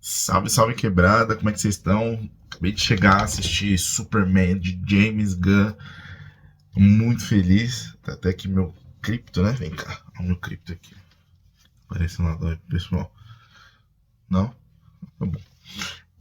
Salve, salve quebrada, como é que vocês estão? Acabei de chegar a assistir Superman de James Gunn, muito feliz. Tá até aqui meu cripto, né? Vem cá, olha o meu cripto aqui. Aparecendo lá do pessoal. Não? Tá bom.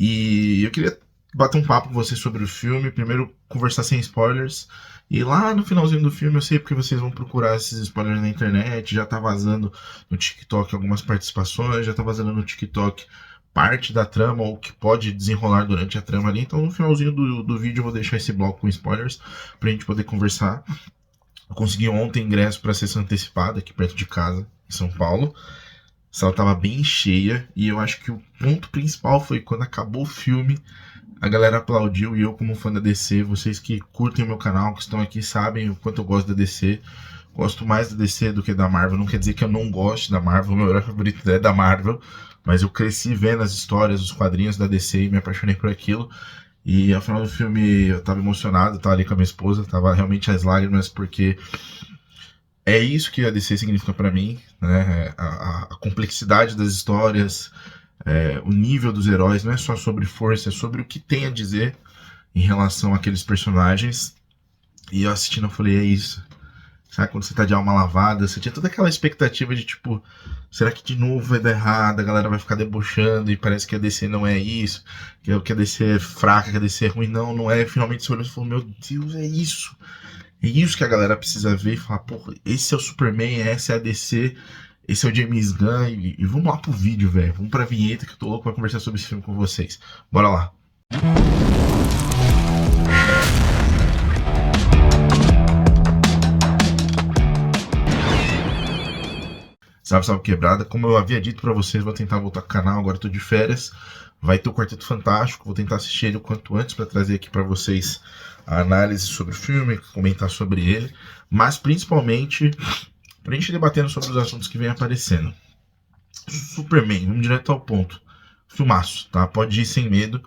E eu queria bater um papo com vocês sobre o filme. Primeiro, conversar sem spoilers. E lá no finalzinho do filme, eu sei porque vocês vão procurar esses spoilers na internet. Já tá vazando no TikTok algumas participações, já tá vazando no TikTok parte da trama ou que pode desenrolar durante a trama ali. Então no finalzinho do vídeo eu vou deixar esse bloco com spoilers pra gente poder conversar. Eu consegui ontem ingresso pra sessão antecipada aqui perto de casa, em São Paulo. A sala tava bem cheia e eu acho que o ponto principal foi quando acabou o filme, a galera aplaudiu e eu, como fã da DC, vocês que curtem o meu canal, que estão aqui, sabem o quanto eu gosto da DC. Gosto mais da DC do que da Marvel. Não quer dizer que eu não goste da Marvel, o meu herói favorito é da Marvel, mas eu cresci vendo as histórias, os quadrinhos da DC e me apaixonei por aquilo. E ao final do filme eu tava emocionado, tava ali com a minha esposa, tava realmente às lágrimas, porque é isso que a DC significa pra mim, né? A complexidade das histórias, o nível dos heróis, não é só sobre força, é sobre o que tem a dizer em relação àqueles personagens. E eu assistindo, eu falei, é isso. Sabe, quando você tá de alma lavada, você tinha toda aquela expectativa de tipo, será que de novo vai dar errado, a galera vai ficar debochando e parece que a DC não é isso, que a DC é fraca, que a DC é ruim. Não, não é. Finalmente você olhou e falou, meu Deus, é isso. É isso que a galera precisa ver e falar, porra, esse é o Superman, essa é a DC, esse é o James Gunn, e vamos lá pro vídeo, velho. Vamos pra vinheta que eu tô louco pra conversar sobre esse filme com vocês. Bora lá. Salve, salve quebrada. Como eu havia dito pra vocês, vou tentar voltar com o canal, agora eu tô de férias. Vai ter o Quarteto Fantástico, vou tentar assistir ele o quanto antes pra trazer aqui pra vocês a análise sobre o filme, comentar sobre ele, mas principalmente pra gente debatendo sobre os assuntos que vem aparecendo. Superman, vamos direto ao ponto. Filmaço, tá? Pode ir sem medo.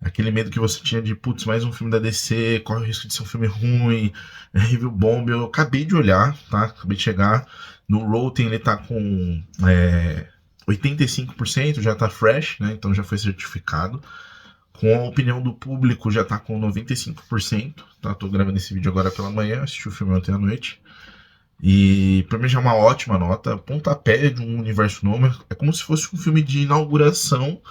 Aquele medo que você tinha de, putz, mais um filme da DC, corre o risco de ser um filme ruim, review bomb. Eu acabei de olhar, tá? Acabei de chegar. No Rotten ele tá com 85%, já tá fresh, né? Então já foi certificado. Com a opinião do público já tá com 95%, tá? Tô gravando esse vídeo agora pela manhã, assisti o filme ontem à noite. E pra mim já é uma ótima nota, pontapé de um universo novo. É como se fosse um filme de inauguração,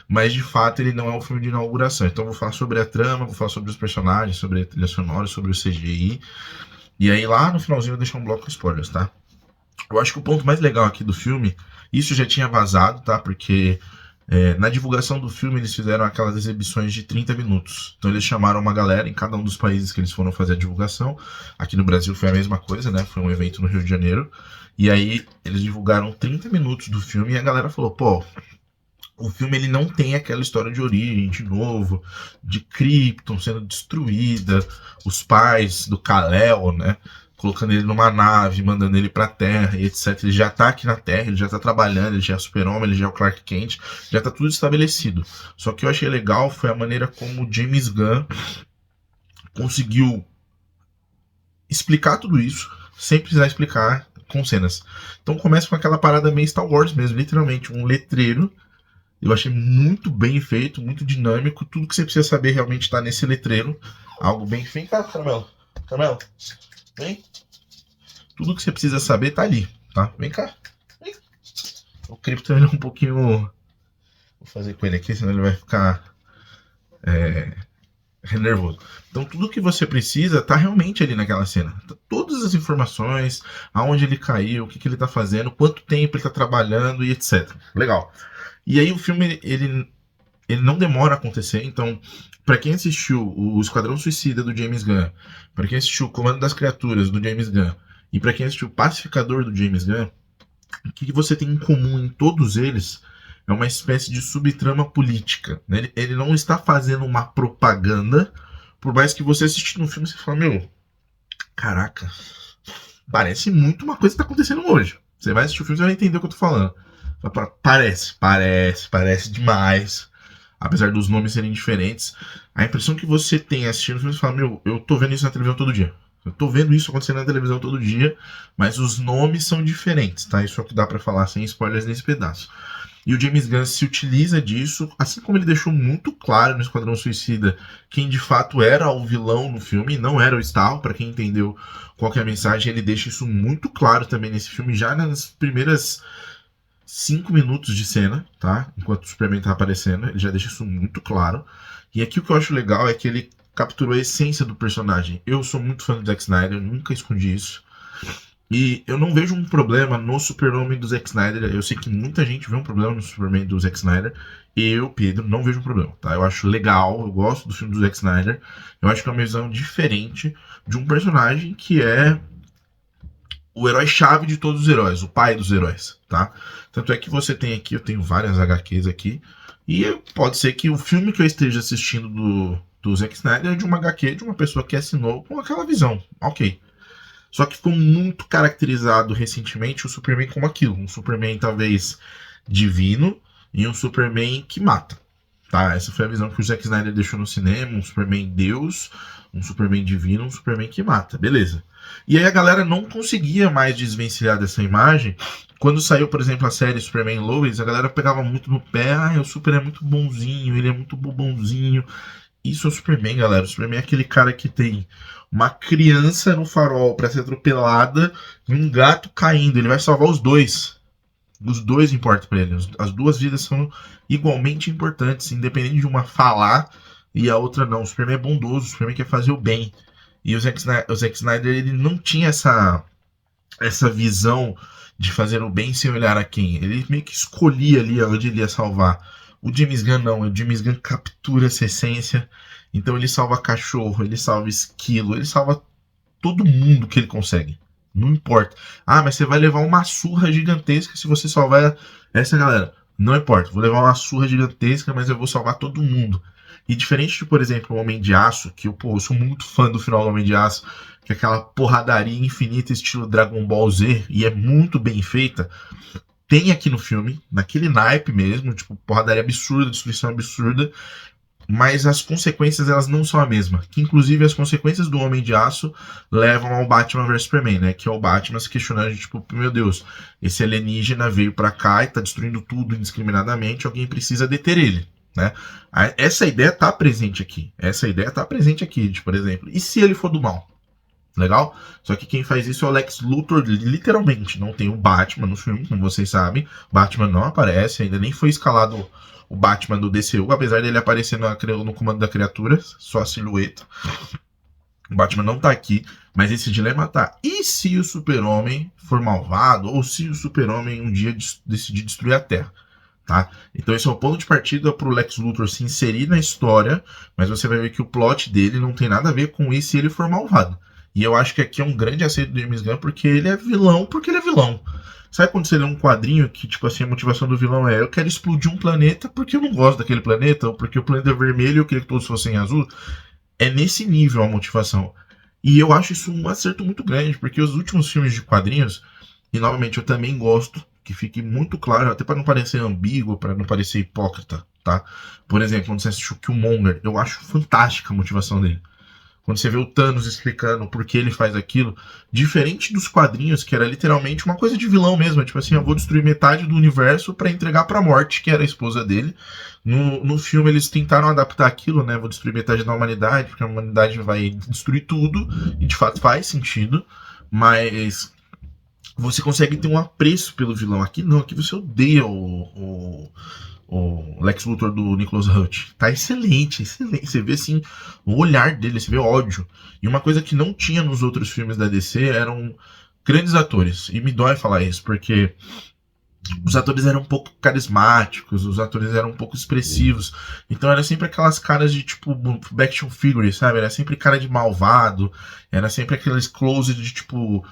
mas de fato ele não é um filme de inauguração. Então eu vou falar sobre a trama, vou falar sobre os personagens, sobre a trilha sonora, sobre o CGI. E aí lá no finalzinho eu vou deixar um bloco de spoilers, tá? Eu acho que o ponto mais legal aqui do filme, isso já tinha vazado, tá? Porque na divulgação do filme eles fizeram aquelas exibições de 30 minutos. Então eles chamaram uma galera em cada um dos países que eles foram fazer a divulgação. Aqui no Brasil foi a mesma coisa, né? Foi um evento no Rio de Janeiro. E aí eles divulgaram 30 minutos do filme e a galera falou, pô, o filme ele não tem aquela história de origem, de novo, de Krypton sendo destruída, os pais do Kal-El, né? Colocando ele numa nave, mandando ele pra Terra e etc. Ele já tá aqui na Terra, ele já tá trabalhando, ele já é o Super-Homem, ele já é o Clark Kent, já tá tudo estabelecido. Só que eu achei legal foi a maneira como o James Gunn conseguiu explicar tudo isso, sem precisar explicar com cenas. Então começa com aquela parada meio Star Wars mesmo, literalmente, um letreiro. Eu achei muito bem feito, muito dinâmico, tudo que você precisa saber realmente tá nesse letreiro. Algo bem feito. Cá, Caramelo. Caramelo. Vem. Tudo que você precisa saber tá ali, tá? Vem cá. Vem. O Krypton ele é um pouquinho... Vou fazer com ele aqui, senão ele vai ficar nervoso. Então tudo que você precisa tá realmente ali naquela cena. Todas as informações, aonde ele caiu, o que ele tá fazendo, quanto tempo ele tá trabalhando e etc. Legal. E aí o filme, ele não demora a acontecer, então... Pra quem assistiu o Esquadrão Suicida do James Gunn, pra quem assistiu o Comando das Criaturas do James Gunn e pra quem assistiu o Pacificador do James Gunn, o que você tem em comum em todos eles é uma espécie de subtrama política, né? Ele não está fazendo uma propaganda, por mais que você assistindo um filme você fala, meu, caraca, parece muito uma coisa que está acontecendo hoje. Você vai assistir o filme e vai entender o que eu tô falando. Parece demais. Apesar dos nomes serem diferentes, a impressão que você tem assistindo o filme, você fala, meu, eu tô vendo isso na televisão todo dia. Eu tô vendo isso acontecendo na televisão todo dia, mas os nomes são diferentes, tá? Isso é o que dá pra falar sem spoilers nesse pedaço. E o James Gunn se utiliza disso, assim como ele deixou muito claro no Esquadrão Suicida quem de fato era o vilão no filme, não era o Starro, para quem entendeu qual que é a mensagem, ele deixa isso muito claro também nesse filme, já nas primeiras 5 minutos de cena, tá? Enquanto o Superman tá aparecendo, ele já deixa isso muito claro. E aqui o que eu acho legal é que ele capturou a essência do personagem. Eu sou muito fã do Zack Snyder, nunca escondi isso. E eu não vejo um problema no Super-Homem do Zack Snyder. Eu sei que muita gente vê um problema no Superman do Zack Snyder. Eu, Pedro, não vejo um problema, tá? Eu acho legal, eu gosto do filme do Zack Snyder. Eu acho que é uma visão diferente de um personagem que é o herói-chave de todos os heróis, o pai dos heróis, tá? Tanto é que você tem aqui, eu tenho várias HQs aqui, e pode ser que o filme que eu esteja assistindo do Zack Snyder é de uma HQ de uma pessoa que assinou com aquela visão, ok. Só que ficou muito caracterizado recentemente o Superman como aquilo. Um Superman talvez divino e um Superman que mata. Tá? Essa foi a visão que o Zack Snyder deixou no cinema. Um Superman Deus, um Superman divino, um Superman que mata. Beleza. E aí a galera não conseguia mais desvencilhar dessa imagem. Quando saiu, por exemplo, a série Superman Lois, a galera pegava muito no pé. Ah, o Super é muito bonzinho, ele é muito bobãozinho. Isso é o Superman, galera. O Superman é aquele cara que tem uma criança no farol pra ser atropelada e um gato caindo. Ele vai salvar os dois. Os dois importam pra ele. As duas vidas são igualmente importantes, independente de uma falar e a outra não. O Superman é bondoso, o Superman quer fazer o bem. E o Zack Snyder ele não tinha essa visão de fazer o bem sem olhar a quem. Ele meio que escolhia ali onde ele ia salvar. O James Gunn não, o James Gunn captura essa essência, então ele salva cachorro, ele salva esquilo, ele salva todo mundo que ele consegue. Não importa. Ah, mas você vai levar uma surra gigantesca se você salvar essa galera. Não importa, vou levar uma surra gigantesca, mas eu vou salvar todo mundo. E diferente de, por exemplo, o Homem de Aço, que eu sou muito fã do final do Homem de Aço, que é aquela porradaria infinita estilo Dragon Ball Z, e é muito bem feita. Tem aqui no filme, naquele naipe mesmo, tipo, porradaria absurda, destruição absurda, mas as consequências elas não são a mesma. Que inclusive as consequências do Homem de Aço levam ao Batman vs Superman, né? Que é o Batman se questionando, tipo, meu Deus, esse alienígena veio pra cá e tá destruindo tudo indiscriminadamente, alguém precisa deter ele, né? Essa ideia tá presente aqui. Por exemplo, e se ele for do mal? Legal? Só que quem faz isso é o Lex Luthor, literalmente. Não tem o Batman no filme, como vocês sabem. Batman não aparece, ainda nem foi escalado o Batman do DCU, apesar dele aparecer no comando da criatura, só a silhueta. O Batman não tá aqui, mas esse dilema tá. E se o Super-Homem for malvado, ou se o Super-Homem um dia decidir destruir a Terra? Tá? Então esse é o ponto de partida para o Lex Luthor se inserir na história, mas você vai ver que o plot dele não tem nada a ver com isso se ele for malvado. E eu acho que aqui é um grande acerto do James Gunn, porque ele é vilão, Sabe quando você lê um quadrinho que, tipo assim, a motivação do vilão é eu quero explodir um planeta porque eu não gosto daquele planeta, ou porque o planeta é vermelho e eu queria que todos fossem azul? É nesse nível a motivação. E eu acho isso um acerto muito grande, porque os últimos filmes de quadrinhos, e novamente eu também gosto, que fique muito claro, até para não parecer ambíguo, para não parecer hipócrita, tá? Por exemplo, quando você assistiu Killmonger, eu acho fantástica a motivação dele. Quando você vê o Thanos explicando por que ele faz aquilo, diferente dos quadrinhos, que era literalmente uma coisa de vilão mesmo, tipo assim, eu vou destruir metade do universo para entregar pra Morte, que era a esposa dele. No filme eles tentaram adaptar aquilo, né, vou destruir metade da humanidade, porque a humanidade vai destruir tudo, e de fato faz sentido, mas você consegue ter um apreço pelo vilão. Aqui não, aqui você odeia o Lex Luthor do Nicholas Hoult. Tá excelente, excelente. Você vê assim o olhar dele, você vê ódio. E uma coisa que não tinha nos outros filmes da DC eram grandes atores. E me dói falar isso, porque os atores eram um pouco carismáticos, os atores eram um pouco expressivos. Então era sempre aquelas caras de tipo action figure, sabe? Era sempre cara de malvado, era sempre aqueles close de tipo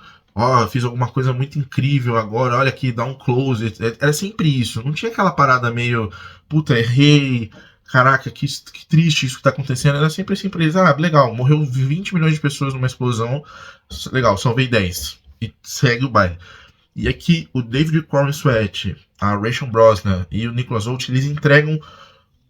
fiz alguma coisa muito incrível agora, olha aqui, dá um close. Era sempre isso. Não tinha aquela parada meio, puta, errei, caraca, que triste isso que tá acontecendo. Era sempre assim pra eles, legal, morreu 20 milhões de pessoas numa explosão, legal, salvei 10. E segue o baile. E aqui, o David Corenswet, a Rachel Brosnahan e o Nicholas Hoult, eles entregam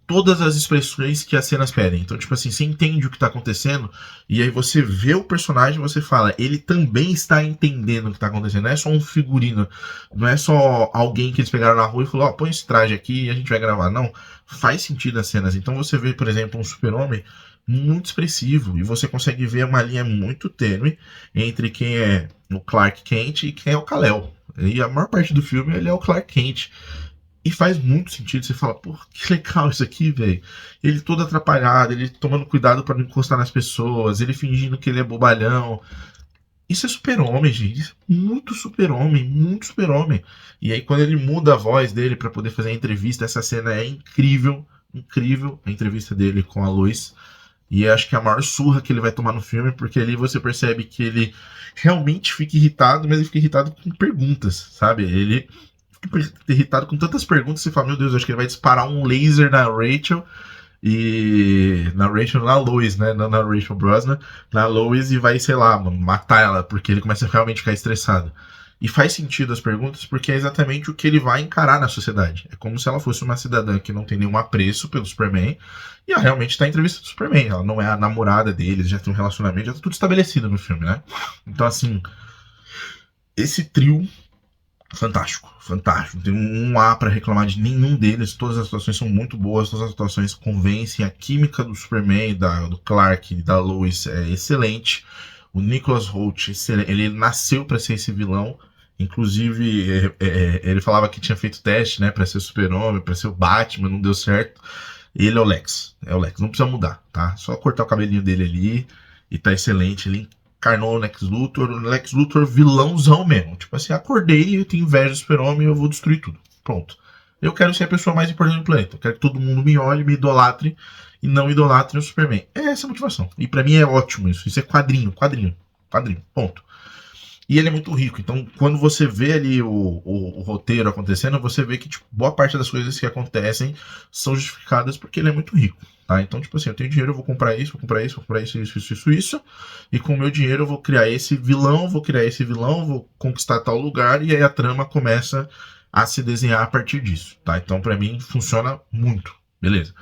todas as expressões que as cenas pedem. Então, tipo assim, você entende o que tá acontecendo, e aí você vê o personagem e você fala, ele também está entendendo o que tá acontecendo. Não é só um figurino, não é só alguém que eles pegaram na rua e falou, ó, põe esse traje aqui e a gente vai gravar. Não, faz sentido as cenas. Então você vê, por exemplo, um super-homem muito expressivo, e você consegue ver uma linha muito tênue entre quem é o Clark Kent e quem é o Kal-El. E a maior parte do filme ele é o Clark Kent. E faz muito sentido, você fala, pô, que legal isso aqui, velho. Ele todo atrapalhado, ele tomando cuidado para não encostar nas pessoas, ele fingindo que ele é bobalhão. Isso é super-homem, gente. Isso é muito super-homem, muito super-homem. E aí quando ele muda a voz dele para poder fazer a entrevista, essa cena é incrível, incrível, a entrevista dele com a Lois. E acho que é a maior surra que ele vai tomar no filme, porque ali você percebe que ele realmente fica irritado, mas ele fica irritado com perguntas, sabe? Ele fica irritado com tantas perguntas, você fala, meu Deus, acho que ele vai disparar um laser na Rachel, na Lois, né? Não na Rachel Brosnan, na Lois, e vai, sei lá, matar ela, porque ele começa a realmente ficar estressado. E faz sentido as perguntas, porque é exatamente o que ele vai encarar na sociedade. É como se ela fosse uma cidadã que não tem nenhum apreço pelo Superman, e ela realmente está em entrevista do Superman. Ela não é a namorada dele, já tem um relacionamento, já tá tudo estabelecido no filme, né? Então, assim, esse trio, fantástico, fantástico. Não tem um A pra reclamar de nenhum deles. Todas as atuações são muito boas, todas as atuações convencem. A química do Superman, do Clark e da Lois é excelente. O Nicholas Hoult, ele nasceu para ser esse vilão. Inclusive, ele falava que tinha feito teste, né, para ser o Super-Homem, para ser o Batman, não deu certo. Ele é o Lex, não precisa mudar, tá? Só cortar o cabelinho dele ali e tá excelente. Ele encarnou o Lex Luthor vilãozão mesmo. Tipo assim, acordei, eu tenho inveja do Super-Homem e eu vou destruir tudo. Pronto. Eu quero ser a pessoa mais importante do planeta. Eu quero que todo mundo me olhe, me idolatre e não idolatre o Superman. É essa a motivação. E pra mim é ótimo isso. Isso é quadrinho. Ponto. E ele é muito rico. Então, quando você vê ali o roteiro acontecendo, você vê que tipo, boa parte das coisas que acontecem são justificadas porque ele é muito rico. Tá? Então, tipo assim, eu tenho dinheiro, eu vou comprar isso, isso. E com o meu dinheiro eu vou criar esse vilão, vou conquistar tal lugar, e aí a trama começa a se desenhar a partir disso. Tá? Então, pra mim, funciona muito. Beleza.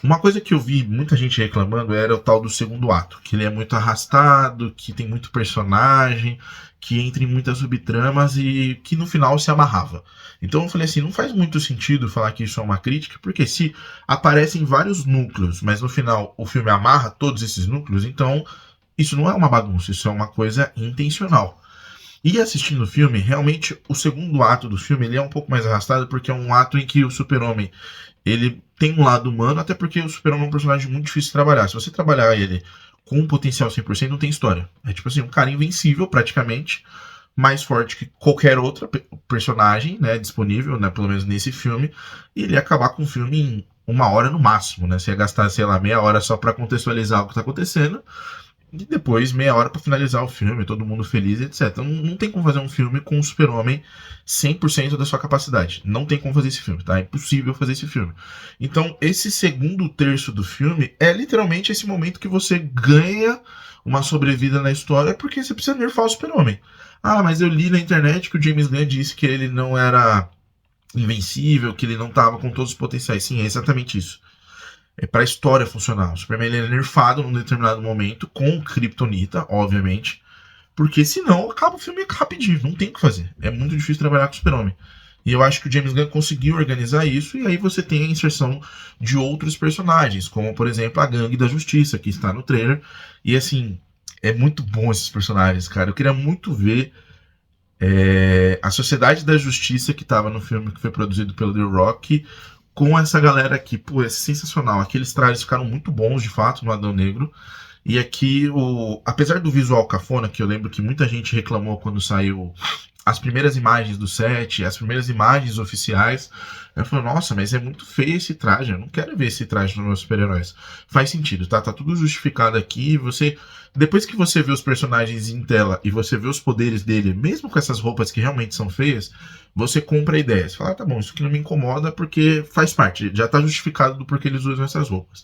Uma coisa que eu vi muita gente reclamando era o tal do segundo ato, que ele é muito arrastado, que tem muito personagem, que entra em muitas subtramas e que no final se amarrava. Então eu falei assim, não faz muito sentido falar que isso é uma crítica, porque se aparecem vários núcleos, mas no final o filme amarra todos esses núcleos, então isso não é uma bagunça, isso é uma coisa intencional. E assistindo o filme, realmente o segundo ato do filme ele é um pouco mais arrastado, porque é um ato em que o Super-Homem ele tem um lado humano, até porque o Super-Homem é um personagem muito difícil de trabalhar. Se você trabalhar ele com um potencial 100%, não tem história. É tipo assim, um cara invencível, praticamente, mais forte que qualquer outro personagem, né, disponível, né, pelo menos nesse filme, e ele ia acabar com o filme em 1 hora no máximo, né? Você ia gastar, sei lá, meia hora só para contextualizar o que tá acontecendo, e depois meia hora para finalizar o filme, todo mundo feliz, etc. Então não tem como fazer um filme com o Super-Homem 100% da sua capacidade. Não tem como fazer esse filme, tá? É impossível fazer esse filme. Então esse segundo terço do filme é literalmente esse momento que você ganha uma sobrevida na história porque você precisa nerfar o Super-Homem. Ah, mas eu li na internet que o James Gunn disse que ele não era invencível, que ele não tava com todos os potenciais. Sim, é exatamente isso. É para a história funcionar. O Superman ele é nerfado num determinado momento com Kryptonita, obviamente, porque senão acaba o filme rapidinho, não tem o que fazer. É muito difícil trabalhar com o Super-Homem. E eu acho que o James Gunn conseguiu organizar isso, e aí você tem a inserção de outros personagens, como por exemplo a Gangue da Justiça, que está no trailer. E assim, é muito bom esses personagens, cara. Eu queria muito ver a Sociedade da Justiça, que estava no filme que foi produzido pelo The Rock, com essa galera aqui, pô, é sensacional. Aqueles trajes ficaram muito bons, de fato, no Adão Negro. E aqui, apesar do visual cafona, que eu lembro que muita gente reclamou quando saiu as primeiras imagens do set, as primeiras imagens oficiais, eu falei, nossa, mas é muito feio esse traje, eu não quero ver esse traje nos meus super-heróis. Faz sentido, tá? Tá tudo justificado aqui, depois que você vê os personagens em tela e você vê os poderes dele, mesmo com essas roupas que realmente são feias, você compra a ideia. Você fala, tá bom, isso aqui não me incomoda porque faz parte, já tá justificado do porquê eles usam essas roupas.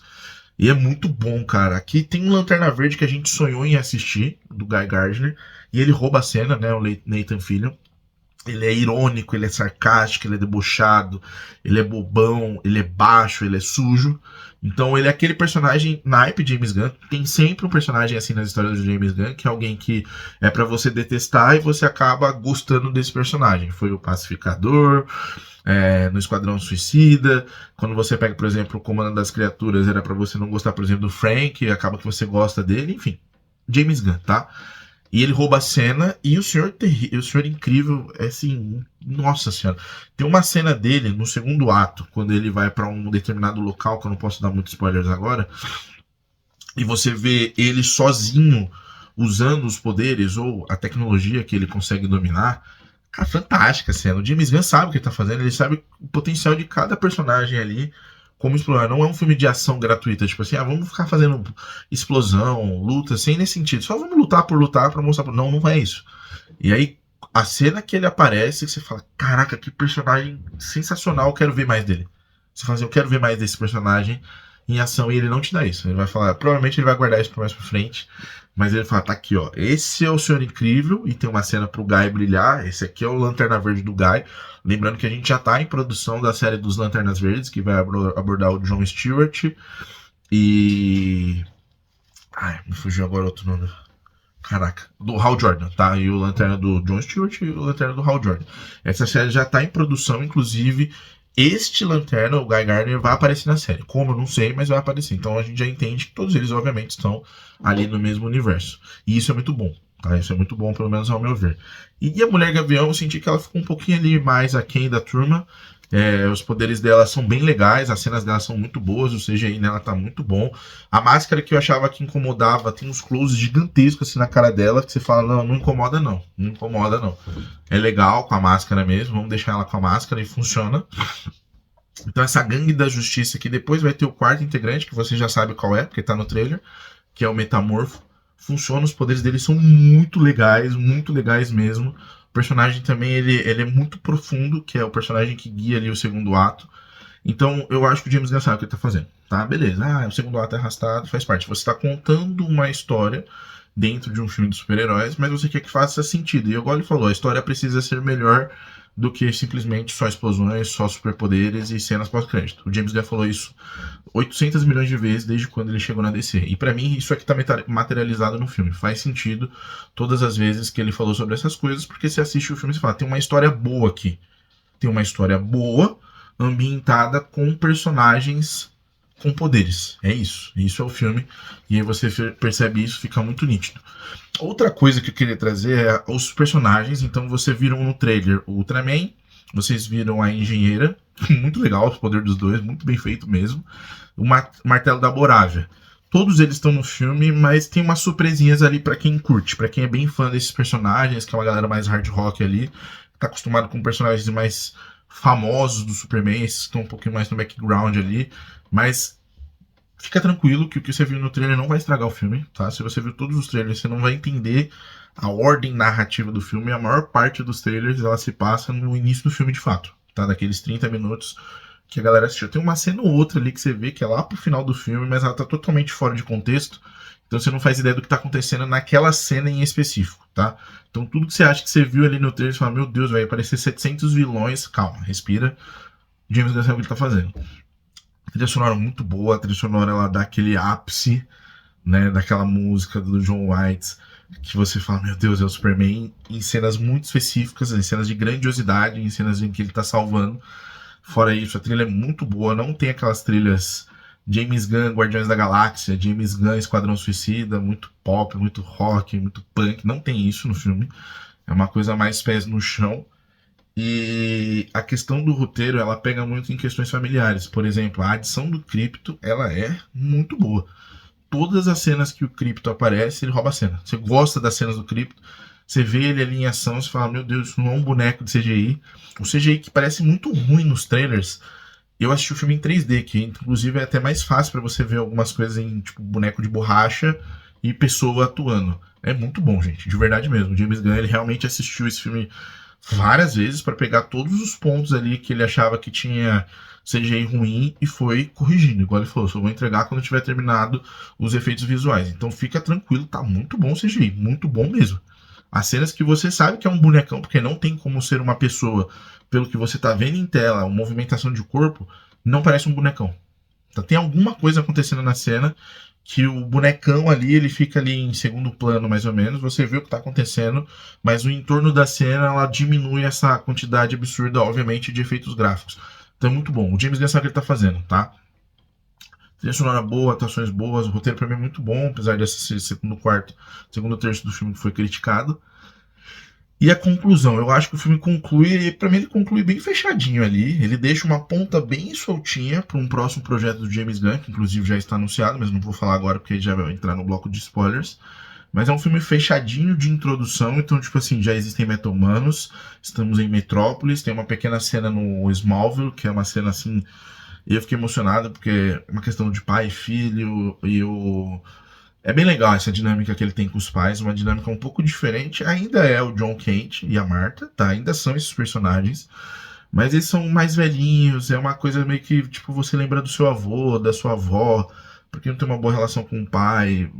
E é muito bom, cara. Aqui tem um Lanterna Verde que a gente sonhou em assistir, do Guy Gardner, e ele rouba a cena, né, o Nathan Fillion. Ele é irônico, ele é sarcástico, ele é debochado, ele é bobão, ele é baixo, ele é sujo. Então ele é aquele personagem naipe de James Gunn. Tem sempre um personagem assim nas histórias do James Gunn, que é alguém que é pra você detestar e você acaba gostando desse personagem. Foi o Pacificador, no Esquadrão Suicida. Quando você pega, por exemplo, o Comando das Criaturas, era pra você não gostar, por exemplo, do Frank, e acaba que você gosta dele. Enfim, James Gunn, tá? E ele rouba a cena e o senhor incrível é assim, nossa senhora. Tem uma cena dele no segundo ato, quando ele vai pra um determinado local, que eu não posso dar muitos spoilers agora, e você vê ele sozinho usando os poderes ou a tecnologia que ele consegue dominar. Cara, fantástica a cena. O James Gunn sabe o que ele tá fazendo, ele sabe o potencial de cada personagem ali, como explorar. Não é um filme de ação gratuita, tipo assim, vamos ficar fazendo explosão, luta, sem nesse sentido. Só vamos lutar por lutar pra mostrar. Não, não é isso. E aí, a cena que ele aparece, você fala, caraca, que personagem sensacional, eu quero ver mais dele. Você fala assim, eu quero ver mais desse personagem em ação, e ele não te dá isso. Ele vai falar, provavelmente ele vai guardar isso pra mais pra frente, mas ele fala, tá aqui, ó, esse é o Senhor Incrível, e tem uma cena pro Guy brilhar, esse aqui é o Lanterna Verde do Guy. Lembrando que a gente já tá em produção da série dos Lanternas Verdes, que vai abordar o John Stewart e... Ai, me fugiu agora outro nome. Caraca, do Hal Jordan, tá? E o Lanterna do John Stewart e o Lanterna do Hal Jordan. Essa série já tá em produção, inclusive este Lanterna, o Guy Gardner, vai aparecer na série. Como, eu não sei, mas vai aparecer. Então a gente já entende que todos eles, obviamente, estão ali no mesmo universo. E isso é muito bom, tá? Isso é muito bom, pelo menos ao meu ver. E a Mulher Gavião, eu senti que ela ficou um pouquinho ali mais aquém da turma. Os poderes dela são bem legais, as cenas dela são muito boas, o CGI nela tá muito bom. A máscara que eu achava que incomodava, tem uns closes gigantescos assim na cara dela, que você fala, não, não incomoda não, não incomoda não. É legal com a máscara mesmo, vamos deixar ela com a máscara e funciona. Então essa gangue da justiça, que depois vai ter o quarto integrante, que você já sabe qual é, porque tá no trailer, que é o Metamorfo. Funciona, os poderes dele são muito legais mesmo. O personagem também, ele é muito profundo, que é o personagem que guia ali o segundo ato. Então, eu acho que o James Gunn sabe o que ele tá fazendo, tá? Beleza, o segundo ato é arrastado, faz parte. Você tá contando uma história dentro de um filme de super-heróis, mas você quer que faça sentido. E igual ele falou, a história precisa ser melhor do que simplesmente só explosões, só superpoderes e cenas pós-crédito. O James Gunn falou isso 800 milhões de vezes desde quando ele chegou na DC. E pra mim isso aqui tá materializado no filme. Faz sentido todas as vezes que ele falou sobre essas coisas, porque você assiste o filme e você fala, tem uma história boa aqui. Tem uma história boa, ambientada com personagens com poderes. É isso. Isso é o filme. E aí você percebe isso, fica muito nítido. Outra coisa que eu queria trazer é os personagens. Então você viram no trailer o Ultraman, vocês viram a Engenheira, muito legal os poderes dos dois, muito bem feito mesmo. O Martelo da Borávia. Todos eles estão no filme, mas tem umas surpresinhas ali pra quem curte, pra quem é bem fã desses personagens, que é uma galera mais hard rock ali, tá acostumado com personagens mais famosos do Superman, esses que estão um pouquinho mais no background ali, mas fica tranquilo que o que você viu no trailer não vai estragar o filme, tá? Se você viu todos os trailers, você não vai entender a ordem narrativa do filme. A maior parte dos trailers, ela se passa no início do filme de fato, tá? Daqueles 30 minutos que a galera assistiu. Tem uma cena ou outra ali que você vê que é lá pro final do filme, mas ela tá totalmente fora de contexto, então você não faz ideia do que tá acontecendo naquela cena em específico, tá? Então tudo que você acha que você viu ali no trailer, você fala, meu Deus, vai aparecer 700 vilões, calma, respira. James Gunn sabe o que ele tá fazendo. A trilha sonora muito boa, a trilha sonora ela dá aquele ápice, né, daquela música do John White, que você fala, meu Deus, é o Superman, em cenas muito específicas, em cenas de grandiosidade, em cenas em que ele tá salvando. Fora isso, a trilha é muito boa, não tem aquelas trilhas James Gunn, Guardiões da Galáxia, James Gunn, Esquadrão Suicida, muito pop, muito rock, muito punk, não tem isso no filme. É uma coisa mais pés no chão. E a questão do roteiro, ela pega muito em questões familiares. Por exemplo, a adição do Krypto, ela é muito boa. Todas as cenas que o Krypto aparece, ele rouba a cena. Você gosta das cenas do Krypto, você vê ele ali em ação, você fala, meu Deus, isso não é um boneco de CGI. O CGI que parece muito ruim nos trailers. Eu assisti o filme em 3D, que inclusive é até mais fácil para você ver algumas coisas em tipo boneco de borracha e pessoa atuando. É muito bom, gente, de verdade mesmo. O James Gunn, ele realmente assistiu esse filme várias vezes para pegar todos os pontos ali que ele achava que tinha CGI ruim e foi corrigindo. Igual ele falou, só vou entregar quando tiver terminado os efeitos visuais. Então fica tranquilo, tá muito bom o CGI, muito bom mesmo. As cenas que você sabe que é um bonecão, porque não tem como ser uma pessoa, pelo que você tá vendo em tela, a movimentação de corpo, não parece um bonecão. Então, tem alguma coisa acontecendo na cena que o bonecão ali, ele fica ali em segundo plano, mais ou menos. Você vê o que está acontecendo, mas o entorno da cena, ela diminui essa quantidade absurda, obviamente, de efeitos gráficos. Então é muito bom. O James Gunn sabe o que ele está fazendo, tá? Trilha sonora boa, atuações boas, o roteiro pra mim é muito bom, apesar desse segundo terço do filme que foi criticado. E a conclusão, eu acho que o filme conclui, pra mim ele conclui bem fechadinho ali, ele deixa uma ponta bem soltinha para um próximo projeto do James Gunn, que inclusive já está anunciado, mas não vou falar agora porque já vai entrar no bloco de spoilers. Mas é um filme fechadinho de introdução, então, tipo assim, já existem meta-humanos, estamos em Metrópolis, tem uma pequena cena no Smallville, que é uma cena assim, eu fiquei emocionado porque é uma questão de pai e filho, e o é bem legal essa dinâmica que ele tem com os pais, uma dinâmica um pouco diferente. Ainda é o John Kent e a Martha, tá? Ainda são esses personagens, mas eles são mais velhinhos, é uma coisa meio que, tipo, você lembra do seu avô, da sua avó, porque não tem uma boa relação com o pai.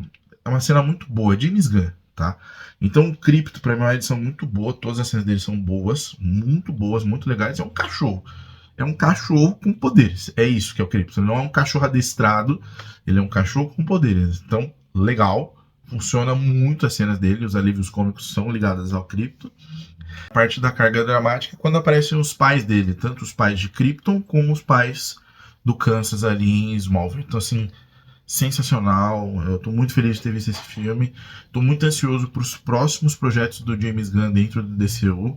É uma cena muito boa, James Gunn, tá? Então o Crypto, pra mim, é uma edição muito boa, todas as cenas dele são boas, muito legais. É um cachorro. É um cachorro com poderes. É isso que é o Crypto. Ele não é um cachorro adestrado, ele é um cachorro com poderes. Então, legal. Funciona muito as cenas dele, os alívios cômicos são ligados ao Krypton. A parte da carga dramática é quando aparecem os pais dele, tanto os pais de Krypton como os pais do Kansas ali em Smallville. Então, assim, sensacional. Eu tô muito feliz de ter visto esse filme. Tô muito ansioso para os próximos projetos do James Gunn dentro do DCU.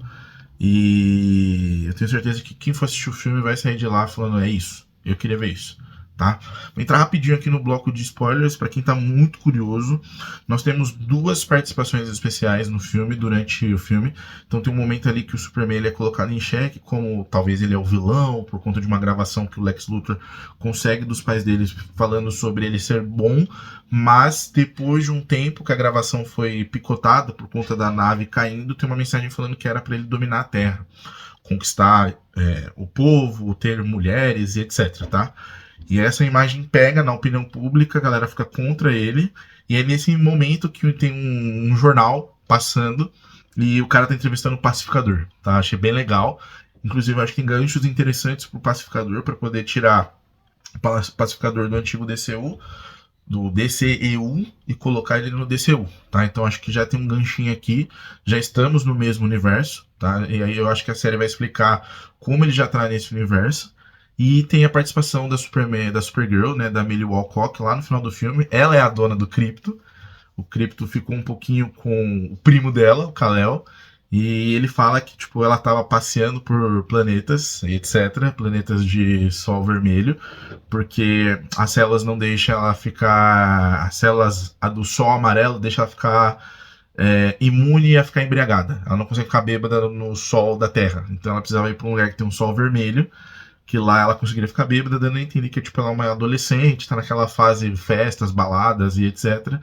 E eu tenho certeza que quem for assistir o filme vai sair de lá falando: é isso, eu queria ver isso. Tá? Vou entrar rapidinho aqui no bloco de spoilers para quem tá muito curioso. Nós temos duas participações especiais no filme, durante o filme. Então tem um momento ali que o Superman ele é colocado em xeque, como talvez ele é o vilão, por conta de uma gravação que o Lex Luthor consegue dos pais deles falando sobre ele ser bom, mas depois de um tempo que a gravação foi picotada por conta da nave caindo, tem uma mensagem falando que era para ele dominar a Terra, conquistar o povo, ter mulheres e etc, tá? E essa imagem pega na opinião pública, a galera fica contra ele. E é nesse momento que tem um jornal passando e o cara tá entrevistando o Pacificador, tá? Achei bem legal. Inclusive, acho que tem ganchos interessantes pro Pacificador para poder tirar o Pacificador do antigo DCU, do DCEU, e colocar ele no DCU, tá? Então acho que já tem um ganchinho aqui, já estamos no mesmo universo, tá? E aí eu acho que a série vai explicar como ele já tá nesse universo. E tem a participação da Superman, da Supergirl, né, da Millie Walcott, lá no final do filme. Ela é a dona do Krypto. O Krypto ficou um pouquinho com o primo dela, o Kal-El. E ele fala que, tipo, ela estava passeando por planetas, etc. Planetas de sol vermelho. Porque as células não deixam ela ficar... As células a do sol amarelo deixam ela ficar imune a ficar embriagada. Ela não consegue ficar bêbada no sol da Terra. Então ela precisava ir para um lugar que tem um sol vermelho, que lá ela conseguiria ficar bêbada, dando a entender que tipo, ela é uma adolescente, tá naquela fase de festas, baladas e etc.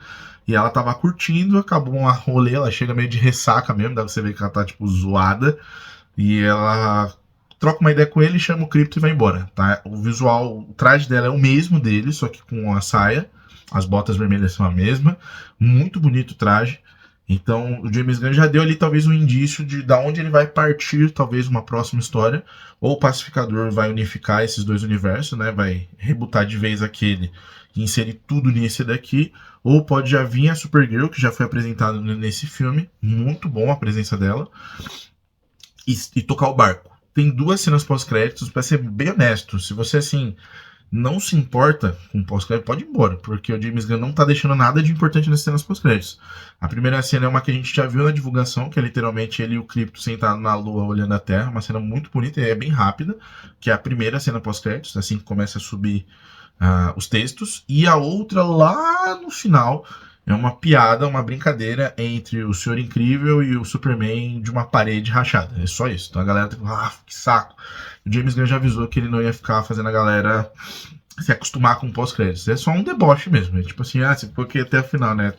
E ela tava curtindo, acabou um rolê, ela chega meio de ressaca mesmo, dá pra você ver que ela tá tipo zoada. E ela troca uma ideia com ele, chama o Krypto e vai embora, tá? O visual, o traje dela é o mesmo dele, só que com a saia. As botas vermelhas são a mesma. Muito bonito o traje. Então, o James Gunn já deu ali talvez um indício de da onde ele vai partir, talvez uma próxima história. Ou o Pacificador vai unificar esses dois universos, né? Vai rebutar de vez aquele e inserir tudo nesse daqui. Ou pode já vir a Supergirl, que já foi apresentada nesse filme. Muito bom a presença dela. E tocar o barco. Tem duas cenas pós-créditos, pra ser bem honesto. Se você, assim, não se importa com pós-crédito, pode ir embora, porque o James Gunn não tá deixando nada de importante nas cenas pós-créditos. A primeira cena é uma que a gente já viu na divulgação, que é literalmente ele e o Krypto sentado na lua olhando a Terra, uma cena muito bonita e é bem rápida, que é a primeira cena pós-créditos, assim que começa a subir os textos. E a outra lá no final é uma piada, uma brincadeira entre o Senhor Incrível e o Superman de uma parede rachada. É só isso. Então a galera tá que saco. O James Gunn já avisou que ele não ia ficar fazendo a galera se acostumar com pós-créditos. É só um deboche mesmo. É tipo assim, você ficou aqui até o final, né?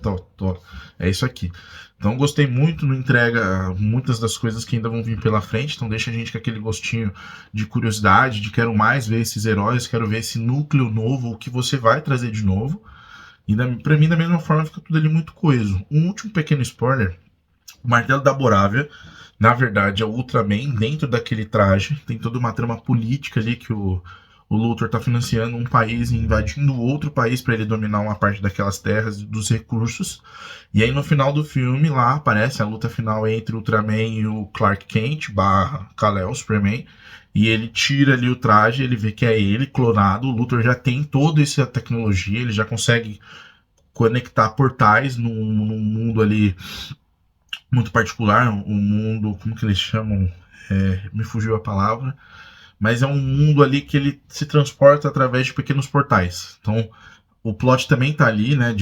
É isso aqui. Então gostei muito, não entrega muitas das coisas que ainda vão vir pela frente. Então deixa a gente com aquele gostinho de curiosidade, de quero mais ver esses heróis, quero ver esse núcleo novo, o que você vai trazer de novo. E pra mim, da mesma forma, fica tudo ali muito coeso. Um último pequeno spoiler O martelo da Borávia, na verdade, é o Ultraman dentro daquele traje. Tem toda uma trama política ali que o Luthor tá financiando um país e invadindo outro país para ele dominar uma parte daquelas terras dos recursos. E aí no final do filme lá aparece a luta final entre o Ultraman e o Clark Kent barra Kal-El, Superman. E ele tira ali o traje, ele vê que é ele, clonado. O Luthor já tem toda essa tecnologia, ele já consegue conectar portais num mundo ali muito particular, um mundo, como que eles chamam? Me fugiu a palavra, mas é um mundo ali que ele se transporta através de pequenos portais. Então, o plot também tá ali, né,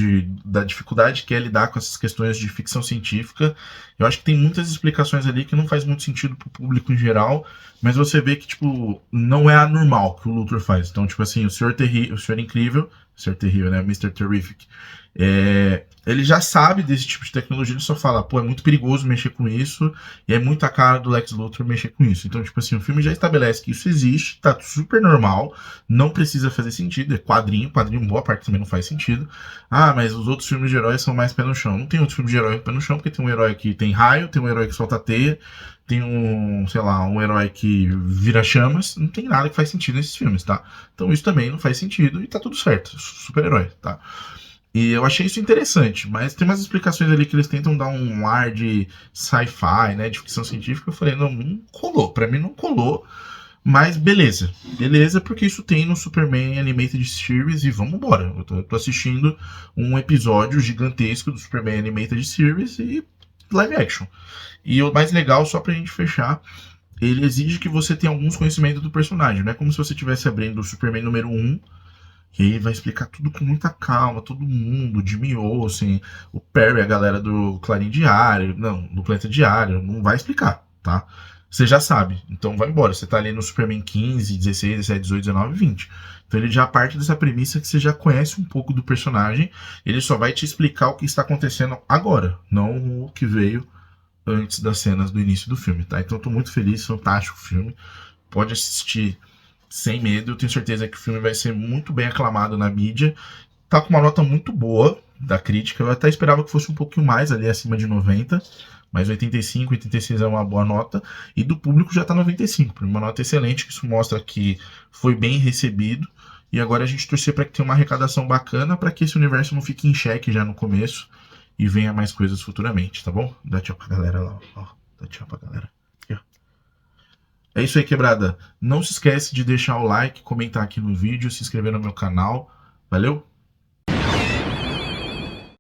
da dificuldade que é lidar com essas questões de ficção científica. Eu acho que tem muitas explicações ali que não faz muito sentido pro público em geral, mas você vê que, tipo, não é anormal que o Luthor faz. Então, tipo assim, o Senhor Incrível, Senhor Terrível, né, Mr. Terrific, ele já sabe desse tipo de tecnologia, ele só fala, pô, é muito perigoso mexer com isso, e é muito a cara do Lex Luthor mexer com isso. Então, tipo assim, o filme já estabelece que isso existe, tá super normal, não precisa fazer sentido, é quadrinho, boa parte também não faz sentido. Ah, mas os outros filmes de heróis são mais pé no chão. Não tem outros filmes de herói pé no chão, porque tem um herói que tem raio, tem um herói que solta teia, tem um, sei lá, um herói que vira chamas, não tem nada que faz sentido nesses filmes, tá? Então isso também não faz sentido e tá tudo certo, super-herói, tá? E eu achei isso interessante, mas tem umas explicações ali que eles tentam dar um ar de sci-fi, né, de ficção científica. Eu falei, não colou, pra mim não colou, mas beleza. Beleza, porque isso tem no Superman Animated Series e vamos embora. Eu tô assistindo um episódio gigantesco do Superman Animated Series e live action. E o mais legal, só pra gente fechar, ele exige que você tenha alguns conhecimentos do personagem. Não é como se você estivesse abrindo o Superman número 1 e aí vai explicar tudo com muita calma, todo mundo, o Jimmy Olsen, o Perry, a galera do Clarim Diário, não, do Planeta Diário, não vai explicar, tá? Você já sabe, então vai embora. Você tá ali no Superman 15, 16, 17, 18, 19, 20. Então ele já parte dessa premissa que você já conhece um pouco do personagem, ele só vai te explicar o que está acontecendo agora, não o que veio antes das cenas do início do filme, tá? Então eu tô muito feliz, fantástico o filme. Pode assistir sem medo, eu tenho certeza que o filme vai ser muito bem aclamado na mídia. Tá com uma nota muito boa da crítica, eu até esperava que fosse um pouquinho mais ali, acima de 90, mas 85, 86 é uma boa nota, e do público já tá 95, uma nota excelente, que isso mostra que foi bem recebido, e agora a gente torcer para que tenha uma arrecadação bacana, para que esse universo não fique em xeque já no começo, e venha mais coisas futuramente, tá bom? Dá tchau pra galera lá, ó. Dá tchau pra galera. Aqui, ó. É isso aí, quebrada. Não se esquece de deixar o like, comentar aqui no vídeo, se inscrever no meu canal. Valeu?